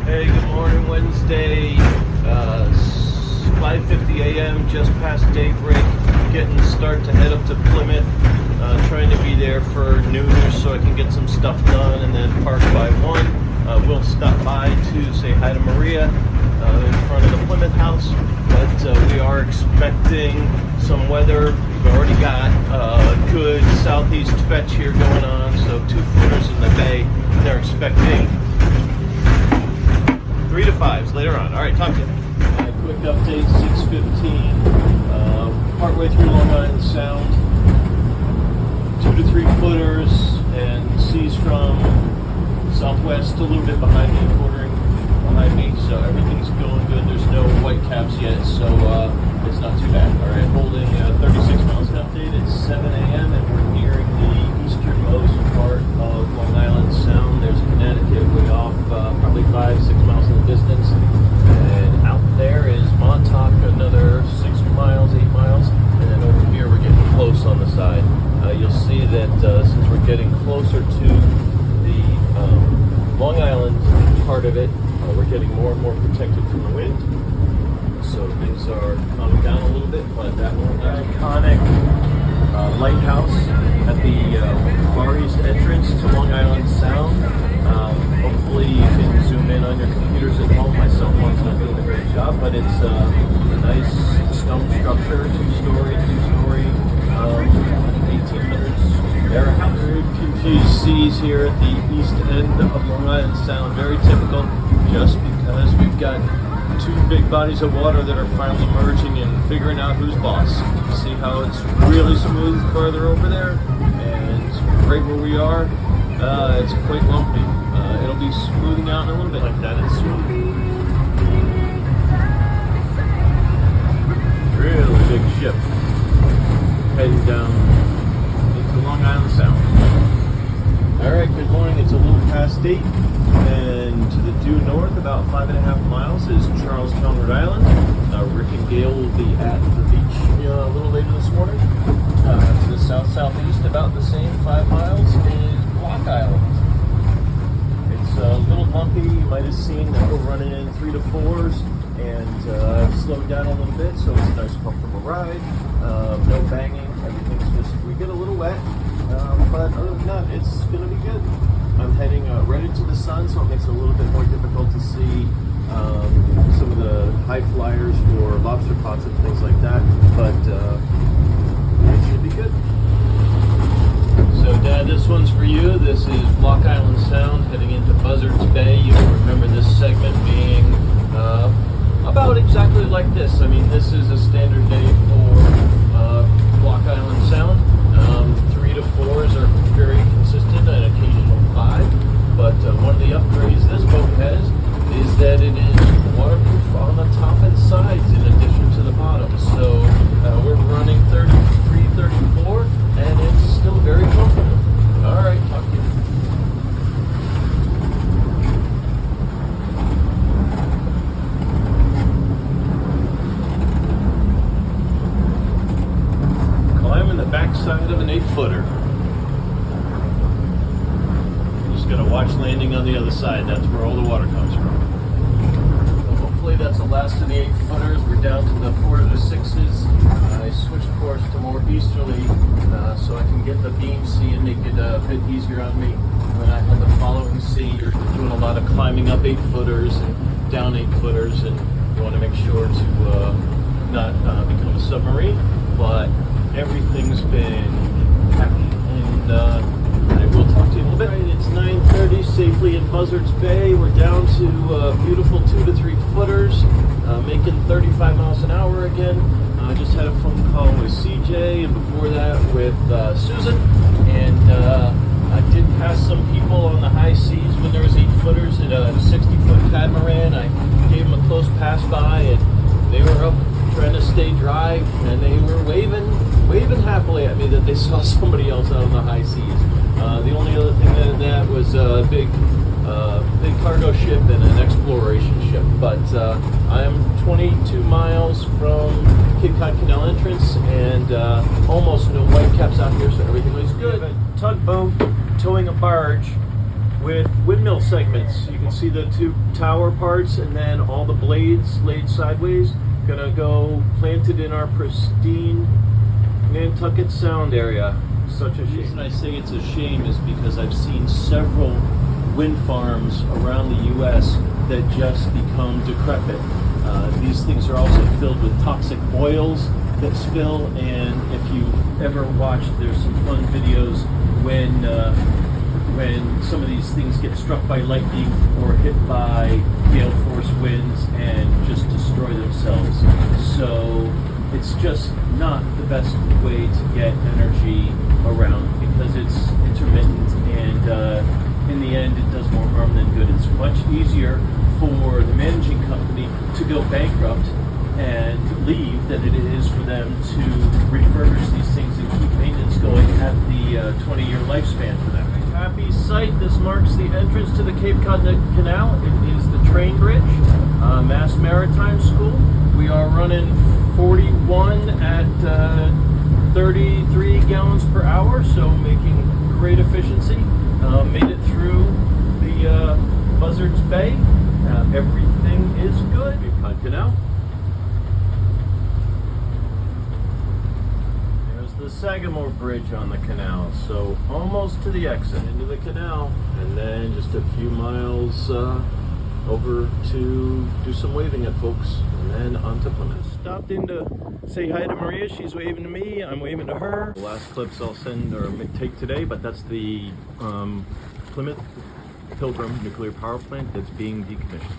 Hey, good morning. Wednesday, 5:50 a.m. Just past daybreak. Getting start to head up to Plymouth. Trying to be there for noonish so I can get some stuff done and then park by 1. We'll stop by to say hi to Maria in front of the Plymouth house. But we are expecting some weather. We've already got good southeast fetch here going on, so 2 footers in the bay. They're expecting 3 to 5s later on. All right, talk to you. Quick update, 6:15. Partway through Long Island Sound. 2 to 3 footers and seas from southwest, a little bit behind me, quartering behind me. So everything's going good. There's no white caps yet, so it's not too bad. All right, holding 36 miles update. It's 7 a.m. and we're nearing the easternmost part of Long Island Sound. There's Connecticut way off, probably 5-6 miles in the distance. And out there is Montauk, another 6 miles, 8 miles. And then over here we're getting close on the side. You'll see that since we're getting closer to the Long Island part of it, we're getting more and more protected from the wind. So things are calming down a little bit, but that iconic lighthouse at the far east entrance to Long Island Sound. Hopefully you can zoom in on your computers at home. My cell phone's not doing a great job, but it's a nice stone structure, 2-story, 1800s era house. Very confused seas here at the east end of Long Island Sound. Very typical, just because we've got 2 big bodies of water that are finally merging and figuring out who's boss. See how it's really smooth further over there, and right where we are, it's quite lumpy. It'll be smoothing out in a little bit like that. It's smooth. Really big ship heading down into Long Island Sound. All right, good morning. It's a little past 8, and to the due north, about 5.5 miles, is Charlestown, Rhode Island. Rick and Gail will be at the beach a little later this morning. To the south-southeast, about the same 5 miles, is Block Island. It's a little lumpy. You might have seen that we're running in 3 to 4s, and slowed down a little bit, so it's a nice, comfortable ride. No banging. Everything's just, we get a little wet. But other than that, it's going to be good. I'm heading right into the sun, so it makes it a little bit more difficult to see some of the high flyers for lobster pots and things like that, but it should be good. So Dad, this one's for you. This is Block Island Sound heading into Buzzards Bay. You'll remember this segment being about exactly like this. I mean, this is a standard day for Block Island Sound. 3 to 4s are very consistent, an occasional 5. But one of the upgrades this boat has is that it is waterproof on the top and sides in addition to the bottom. So we're running 33, 34, and it's still very comfortable. All right, talk to you. Climbing the backside of an 8-footer. Just gotta watch landing on the other side. That's where all the water comes from. Well, hopefully that's the last of the 8-footers. We're down to the 4 to the 6s. I switched course to more easterly so I can get the beam sea and make it a bit easier on me when I have the following sea. You're doing a lot of climbing up 8-footers and down 8-footers, and you want to make sure to not become a submarine, but everything's been happy, and I will talk to you a little bit. It's 9:30, safely in Buzzards Bay. We're down to beautiful 2 to 3 footers, making 35 miles an hour again. I just had a phone call with CJ, and before that with Susan, and I did pass some people on the high seas when there was 8-footers at a 60-foot catamaran. I gave them a close pass by, and they were up trying to stay dry, and they were waving happily at me that they saw somebody else out on the high seas. The only other thing that was a big cargo ship and an exploration ship. But I am 22 miles from Cape Cod Canal entrance, and almost no white caps out here, so everything looks good. A tugboat towing a barge with windmill segments. You can see the two tower parts and then all the blades laid sideways. Gonna go planted in our pristine Nantucket Sound area. Such a shame. The reason I say it's a shame is because I've seen several wind farms around the U.S. that just become decrepit. These things are also filled with toxic oils that spill, and if you've ever watched, there's some fun videos when some of these things get struck by lightning or hit by gale force winds and just destroy themselves. So it's just not the best way to get energy around because it's intermittent, and in the end it does more harm than good. It's much easier for the managing company to go bankrupt and leave than it is for them to refurbish these things and keep maintenance going at the 20-year lifespan for them. Happy sight. This marks the entrance to the Cape Cod Canal. It is the train bridge, Mass Maritime School. We are running 41 at 33 gallons per hour, so making great efficiency. Made it through the Buzzards Bay. Everything is good. Cape Cod Canal. There's the Sagamore Bridge on the canal, so almost to the exit into the canal, and then just a few miles over to do some waving at folks, and then on to Plymouth. Stopped in to say hi to Maria. She's waving to me. I'm waving to her. The last clips I'll send or take today, but that's the Plymouth Pilgrim nuclear power plant that's being decommissioned.